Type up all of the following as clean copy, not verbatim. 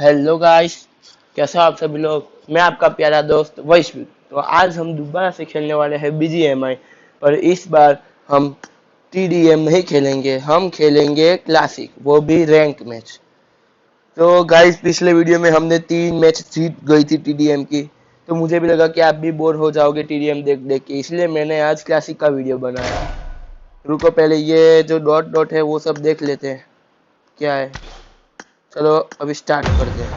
Hello guys, कैसे हो आप सभी लोग। मैं आपका प्यारा दोस्त वैश्विक। तो आज हम दोबारा से खेलने वाले हैं बीजीएमआई। पर इस बार हम टीडीएम नहीं खेलेंगे, हम खेलेंगे क्लासिक, वो भी रैंक मैच। तो गाइस, पिछले वीडियो में हमने 3 मैच जीत गई थी टीडीएम की। तो मुझे भी लगा कि आप भी बोर हो जाओगे टीडीएम देख देख के, इसलिए मैंने आज क्लासिक का वीडियो बनाया। रुको, पहले ये जो डॉट डॉट है वो सब देख लेते हैं क्या है। चलो अभी स्टार्ट करते हैं।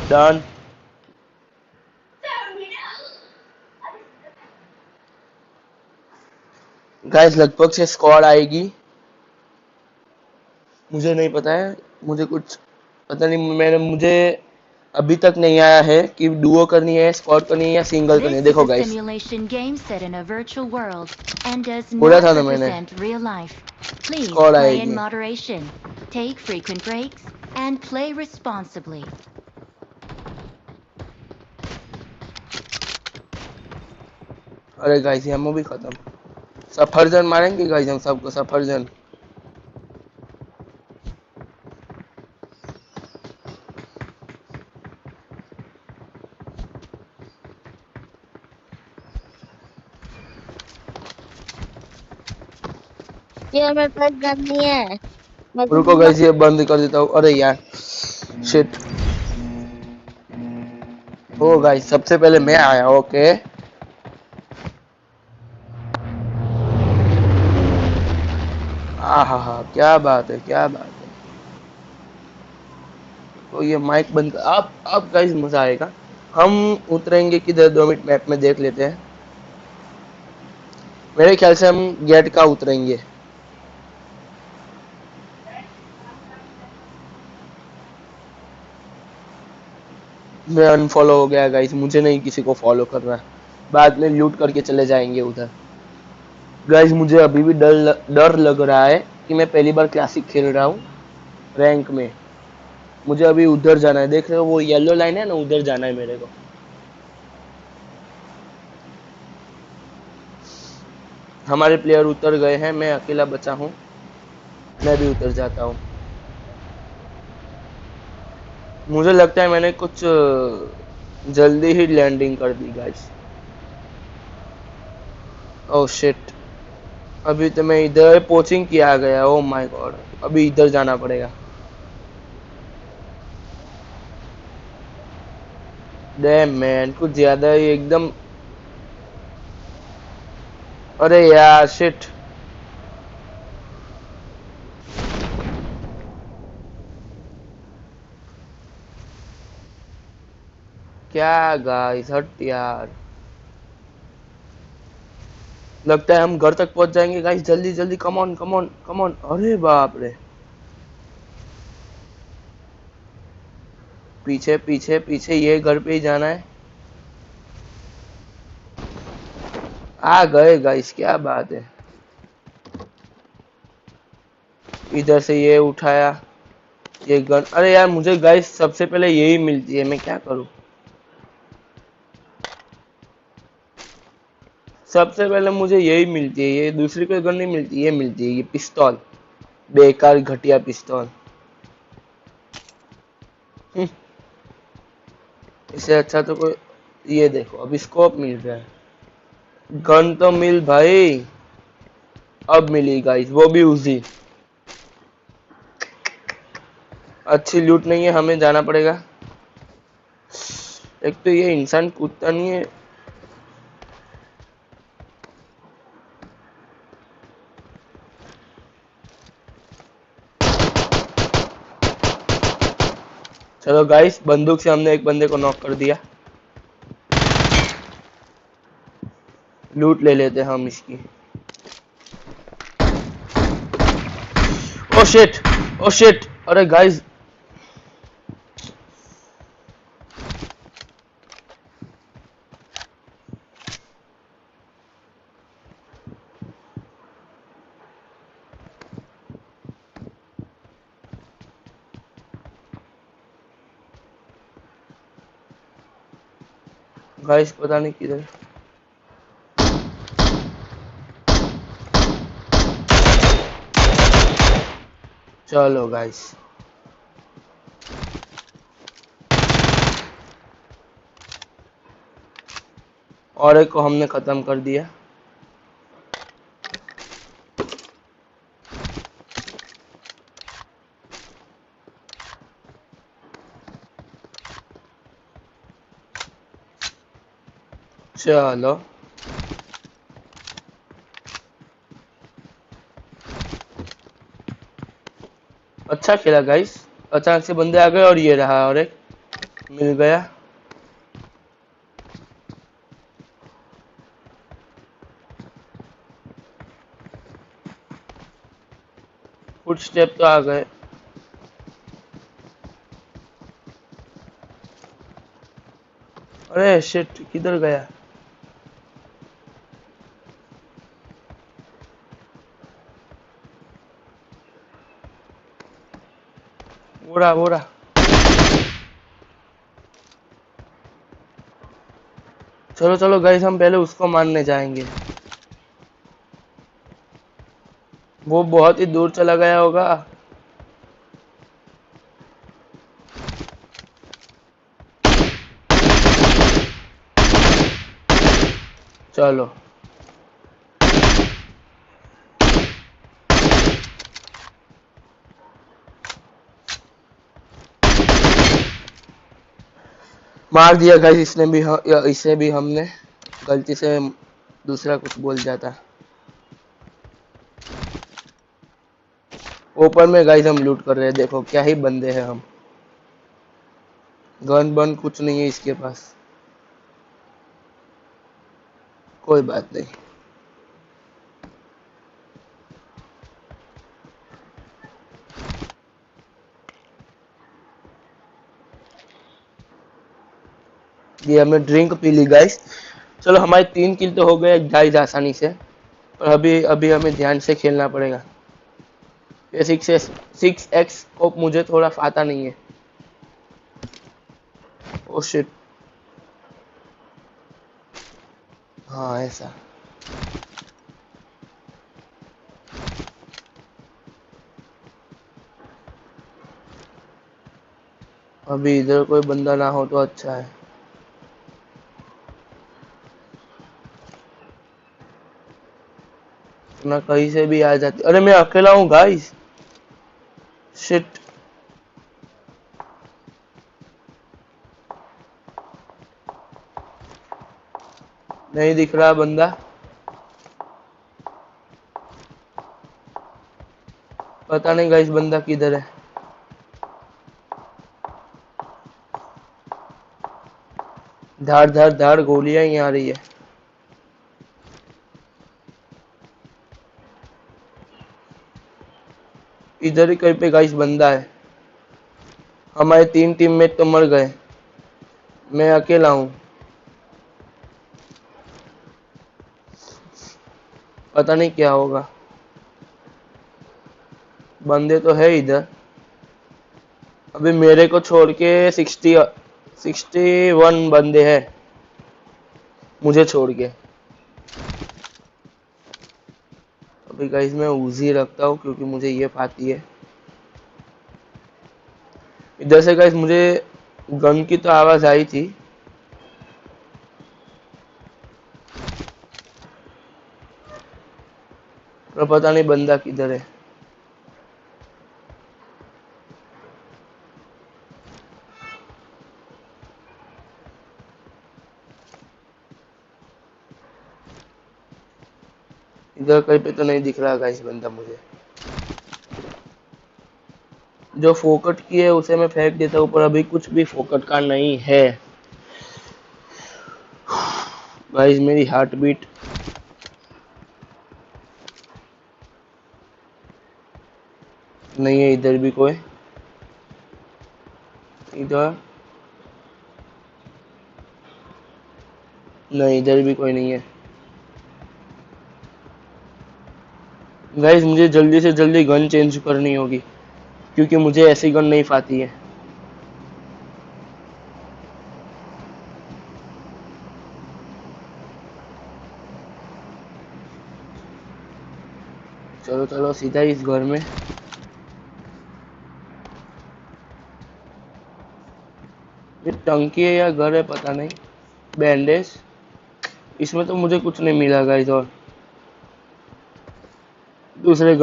डन। गाइस, लगभग से स्क्वाड आएगी, मुझे नहीं पता है। मुझे कुछ पता नहीं, मुझे अभी तक नहीं आया है कि डुओ करनी है, स्क्वाड करनी है या सिंगल करनी है। This is देखो a guys, simulation game set in a virtual world and does बोला not था ना मैंने, represent real life. Please squad play in आएगी। moderation, take frequent breaks, and play responsibly. अरे गाइस, एमओ भी खत्म। सफरजन मारेंगे गाइस हम सबको, सफरजन। ये मेरे पास गन नहीं है। मैं तो रुको गाइस, ये बंद कर देता हूँ। अरे यार, शिट। ओ गाइस, सबसे पहले मैं आया। ओके। आहा हा, क्या बात है, क्या बात है। तो ये माइक बंद कर, अब गाइस मजा आएगा। हम उतरेंगे किधर, 2 मिनट मैप में देख लेते हैं। मेरे ख्याल से हम गेट का उतरेंगे। मैं अनफॉलो हो गया गाइस, मुझे नहीं किसी को फॉलो करना। बाद में लूट करके चले जाएंगे उधर। गाइस, मुझे अभी भी डर लग रहा है कि मैं पहली बार क्लासिक खेल रहा हूँ रैंक में। मुझे अभी उधर जाना है, देख रहे हो वो येलो लाइन है ना, उधर जाना है मेरे को। हमारे प्लेयर उतर गए हैं, मैं अकेला बचा हूँ। मैं भी उतर जाता हूँ। मुझे लगता है मैंने कुछ जल्दी ही लैंडिंग कर दी गाइस। Oh shit. अभी तो मैं इधर पोचिंग किया गया। ओ माय गॉड, अभी इधर जाना पड़ेगा। डैम मैन, कुछ ज्यादा ही एकदम। अरे यार, शिट। क्या गाइस, हट यार। लगता है हम घर तक पहुंच जाएंगे गाइस, जल्दी जल्दी, come on come on come on. अरे बाप रे, पीछे पीछे पीछे, ये घर पे ही जाना है। आ गए गाइस, क्या बात है। इधर से ये उठाया, ये गन। अरे यार, मुझे गाइस सबसे पहले यही मिलती है, मैं क्या करूं। सबसे पहले मुझे यही मिलती है, ये दूसरी कोई गन नहीं मिलती, ये मिलती है, ये पिस्तौल। बेकार घटिया पिस्तौल। इससे अच्छा तो कोई, ये देखो अभी स्कोप मिल रहा है। गन तो मिल भाई। अब मिली गाइस, वो भी उसी। अच्छी लूट नहीं है, हमें जाना पड़ेगा। एक तो ये इंसान कूदता नहीं है। चलो गाइस, बंदूक से हमने एक बंदे को नॉक कर दिया। लूट ले लेते हैं हम इसकी। Oh shit, oh shit. अरे गाइस, गाइस पता नहीं किधर। चलो गाइस, और एक को हमने खत्म कर दिया। चलो अच्छा खेला गाइस। अचानक से बंदे आ गए और ये रहा, और एक मिल गया। फुट स्टेप तो आ गए। अरे शिट, किधर गया? वो रहा। चलो चलो गाइस, हम पहले उसको मारने जाएंगे। वो बहुत ही दूर चला गया होगा। चलो मार दिया गाइस इसने भी, इसे भी हमने गलती से दूसरा कुछ बोल जाता। ऊपर में गाइस हम लूट कर रहे हैं, देखो क्या ही बंदे हैं हम। गन बन कुछ नहीं है इसके पास। कोई बात नहीं। ये हमने ड्रिंक पी ली गाइस। चलो हमारे 3 किल तो हो गए गाइस आसानी से। और अभी अभी हमें ध्यान से खेलना पड़ेगा। ये 6x स्कोप मुझे थोड़ा आता नहीं है। ओ शिट, हाँ ऐसा। अभी इधर कोई बंदा ना हो तो अच्छा है। ना कहीं से भी आ जाती। अरे मैं अकेला हूँ गाइस। शिट, नहीं दिख रहा बंदा। पता नहीं गाइस बंदा किधर है। धार धार धार गोलियां ही आ रही है। इधर ही कहीं पे गाइस बंदा है। हमारे 3 टीममेट तो मर गए, मैं अकेला हूँ। पता नहीं क्या होगा। बंदे तो है इधर। अभी मेरे को छोड़ के 61 बंदे हैं, मुझे छोड़ के। अभी गाइस मैं उजी रखता हूँ क्योंकि मुझे ये आती है। इधर से गाइस मुझे गन की तो आवाज आई थी। पर पता नहीं बंदा किधर है। इधर कहीं पे तो नहीं दिख रहा गाइस बंदा मुझे। जो फोकट की है उसे मैं फेंक देता हूँ, पर अभी कुछ भी फोकट का नहीं है। गाइस मेरी हार्ट बीट। नहीं है इधर भी कोई। इधर नहीं, इधर भी कोई नहीं है। गाइस मुझे जल्दी से जल्दी गन चेंज करनी होगी क्योंकि मुझे ऐसी गन नहीं आती है। चलो चलो सीधा इस घर में। ये टंकी है या घर है पता नहीं। बैंडेज, इसमें तो मुझे कुछ नहीं मिला गाइस। और दूसरे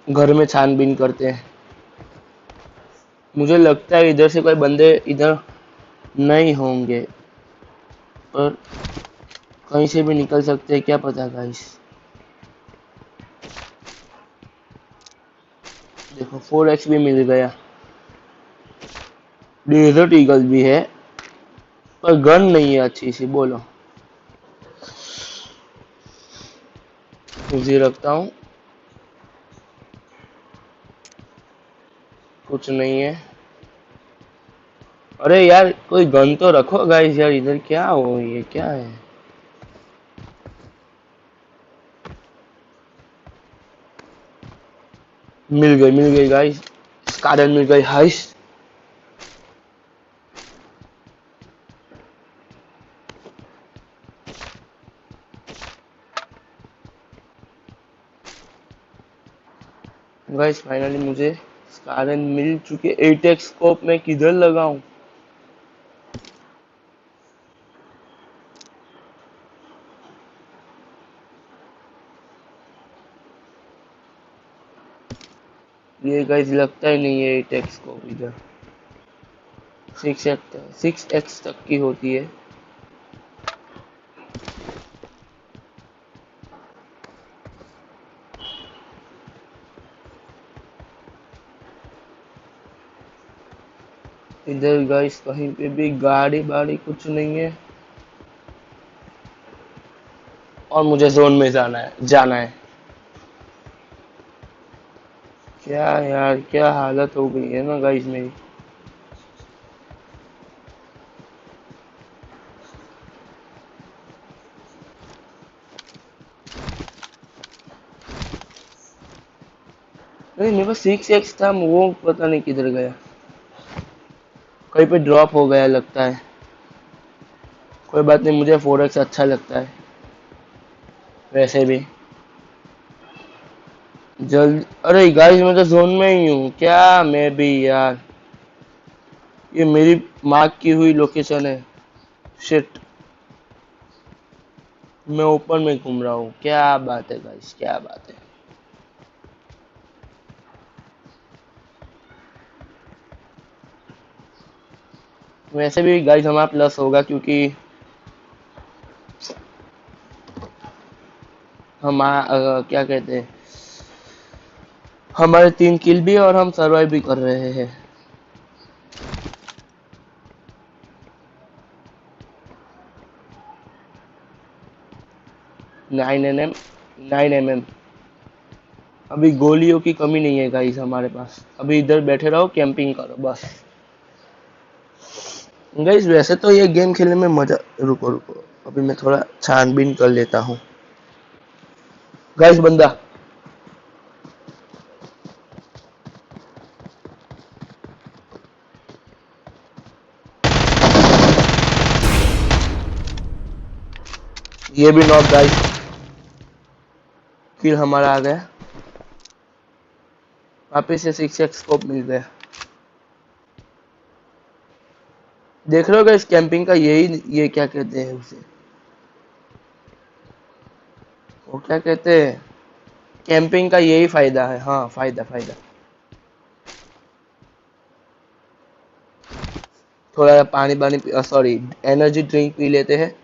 घर में छानबीन करते हैं। मुझे लगता है इधर से कोई बंदे इधर नहीं होंगे, पर कहीं से भी निकल सकते हैं, क्या पता गाइस। देखो 4x भी मिल गया, डेजर्ट ईगल भी है, पर गन नहीं है अच्छी सी। बोलो, उसी रखता हूँ, कुछ नहीं है। अरे यार कोई गन तो रखो गाइस यार, इधर क्या हो, ये क्या है। मिल गई गाइस, स्काडन मिल गई। हाइस, गाइस फाइनली मुझे स्काडन मिल चुके। 8x स्कोप में किधर लगाऊं। ये गाइस लगता ही नहीं है 8x स्कोप इधर। 6x तक की होती है। इधर गाइस कहीं पे भी गाड़ी बाड़ी कुछ नहीं है, और मुझे जोन में जाना है। क्या यार, क्या हालत हो गई है ना गाइस मेरी। नहीं, मेरे पास 6x था, वो पता नहीं किधर गया। कहीं पे ड्रॉप हो गया लगता है। कोई बात नहीं, मुझे 4x अच्छा लगता है वैसे भी। जल्द, अरे गाइस मैं तो जोन में ही हूँ क्या, मैं भी यार। ये मेरी मार्क की हुई लोकेशन है। शिट, मैं ओपन में घूम रहा हूँ। क्या बात है गाइस, क्या बात है। वैसे भी गाइस हमारा प्लस होगा, क्योंकि हम क्या कहते हैं, हमारे 3 किल भी है और हम सर्वाइव भी कर रहे हैं। 9 mm, 9 mm। अभी गोलियों की कमी नहीं है गाइस हमारे पास। अभी इधर बैठे रहो, कैंपिंग करो बस। गाइस वैसे तो ये गेम खेलने में मजा, रुको रुको, अभी मैं थोड़ा छानबीन कर लेता हूँ। गाइस बंदा, ये भी नॉक गाइस, किल हमारा आ गया। वापिस से 6x स्कोप मिल गया। देख रहे हो गाइस, कैंपिंग का यही, ये क्या कहते हैं उसे, वो क्या कहते हैं, कैंपिंग का यही फायदा है। हाँ, फायदा फायदा। थोड़ा पानी पानी, सॉरी, एनर्जी ड्रिंक पी लेते हैं,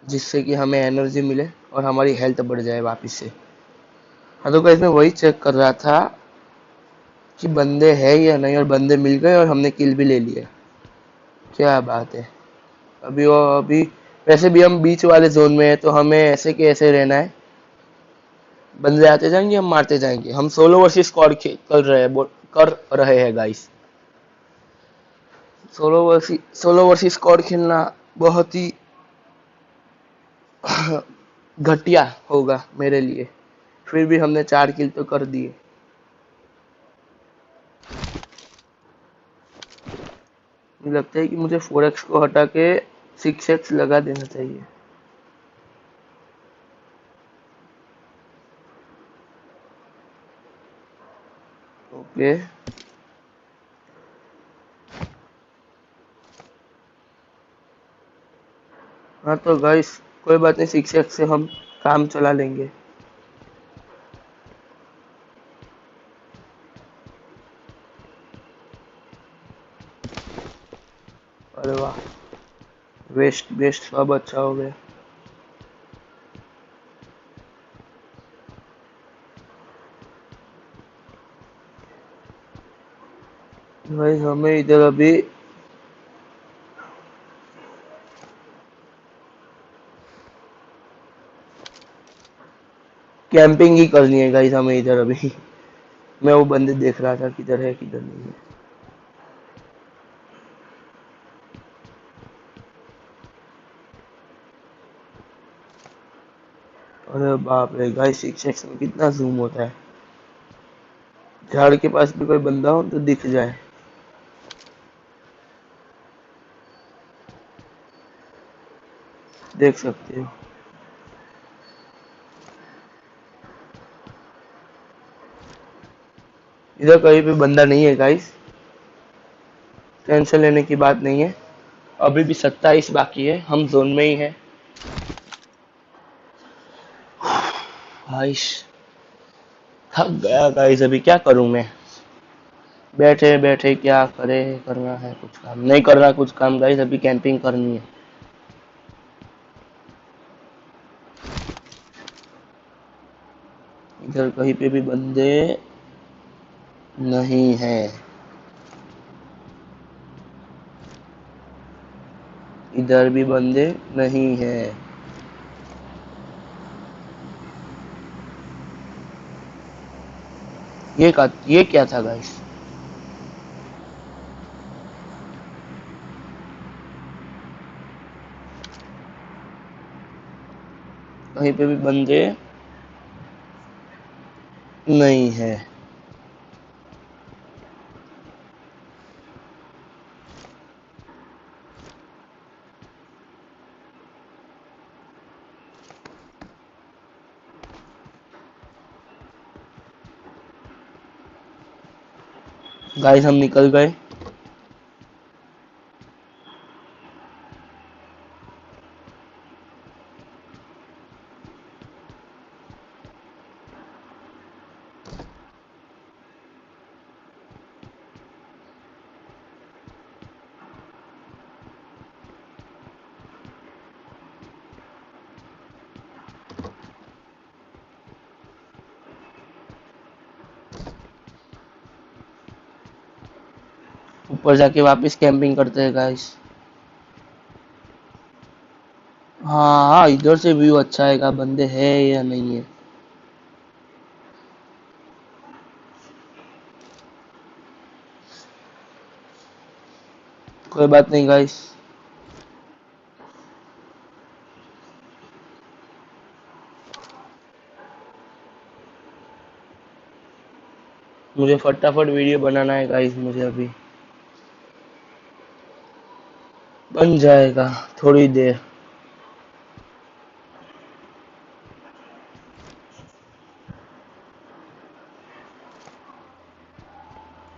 जिससे कि हमें एनर्जी मिले और हमारी हेल्थ बढ़ जाए वापस से। हाँ तो गाइस मैं वही चेक कर रहा था कि बंदे हैं या नहीं, और बंदे मिल गए और हमने किल भी ले लिया। क्या बात है। अभी वैसे भी हम बीच वाले जोन में है, तो हमें ऐसे के ऐसे रहना है। बंदे आते जाएंगे, हम मारते जाएंगे। हम सोलो वर्सेस स्क्वाड कर रहे हैं गाइस। सोलो वर्सेस स्क्वाड खेलना बहुत ही घटिया होगा मेरे लिए। फिर भी हमने 4 किल तो कर दिए। मुझे लगता है कि मुझे 4x को हटा के 6x लगा देना चाहिए। ओके, हाँ तो गाइस कोई बात नहीं, शिक्षक से हम काम चला लेंगे। अरे वाह, वेस्ट वेस्ट सब अच्छा हो गया। भाई हमें इधर अभी कैंपिंग ही करनी है गाइस, हमें इधर अभी। मैं वो बंदे देख रहा था किधर है किधर नहीं है। अरे बाप रे गाइस, शिक्षक में कितना जूम होता है। झाड़ के पास भी कोई बंदा हो तो दिख जाए। देख सकते हो। इधर कहीं पे बंदा नहीं है गाइस, टेंशन लेने की बात नहीं है। अभी भी 27 बाकी है, हम जोन में ही है। हाइश, थक गया गाइस, अभी क्या करूं मैं। बैठे बैठे क्या करे, करना है कुछ काम, नहीं करना कुछ काम गाइस, अभी कैंपिंग करनी है। इधर कहीं पे भी बंदे नहीं है। इधर भी बंदे नहीं है। ये क्या था गाइस। कहीं पे भी बंदे नहीं है। गाइस हम निकल गए। ऊपर जाके वापस कैंपिंग करते हैं गाइस। हाँ हाँ, इधर से व्यू अच्छा आएगा, बंदे है या नहीं है। कोई बात नहीं गाइस। मुझे फटाफट वीडियो बनाना है गाइस, मुझे अभी बन जाएगा थोड़ी देर।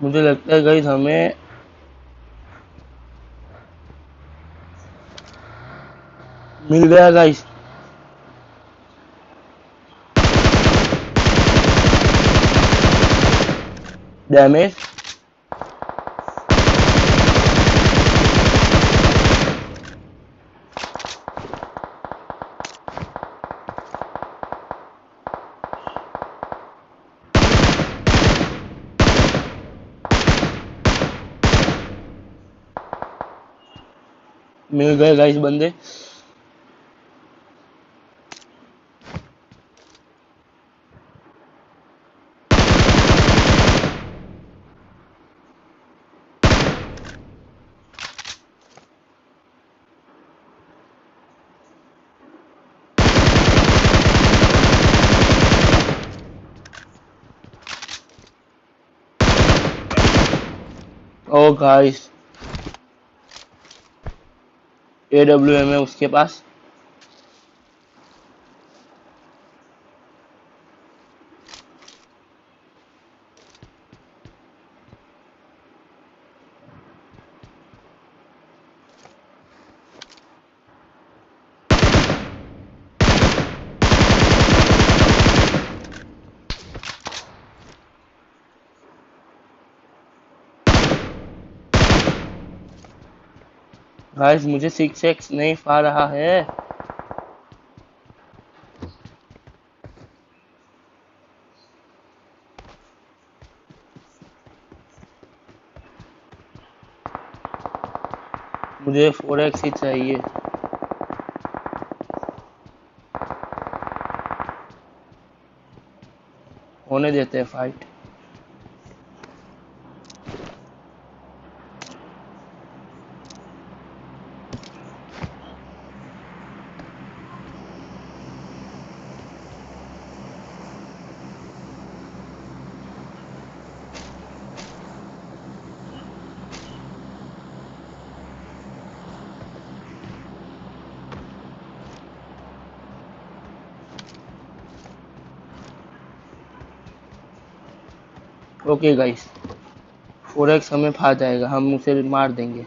मुझे लगता है गाइस हमें मिल गया गाइस, डैमेज। मिल गए गाइस बंदे। ओ गाइस, AWM है उसके पास। गाइस मुझे 6x नहीं पा रहा है। मुझे 4x ही चाहिए। होने देते हैं फाइट। ओके गाइस, 4x हमें फा जाएगा, हम उसे मार देंगे।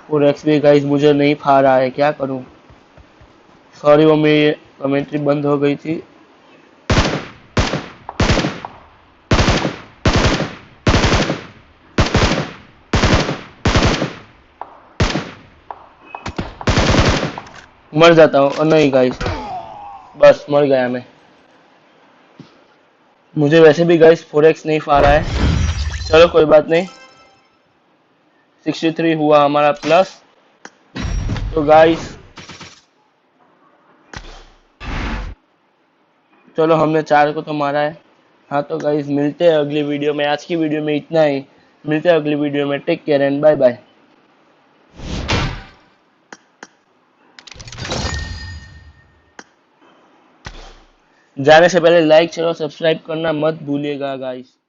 और एक्स भी गाइस मुझे नहीं खा रहा है, क्या करूं। सॉरी, वो मेरी कमेंट्री बंद हो गई थी। मर जाता हूँ। नहीं गाइस, बस मर गया मैं। मुझे वैसे भी गाइस 4x नहीं खा रहा है। चलो कोई बात नहीं, 63 हुआ हमारा प्लस। तो गाइस चलो, हमने 4 को तो मारा है। हाँ तो गाइस, मिलते हैं अगली वीडियो में। आज की वीडियो में इतना ही। मिलते हैं अगली वीडियो में। Take care and bye bye. जाने से पहले लाइक शेयर और सब्सक्राइब करना मत भूलिएगा गाइस।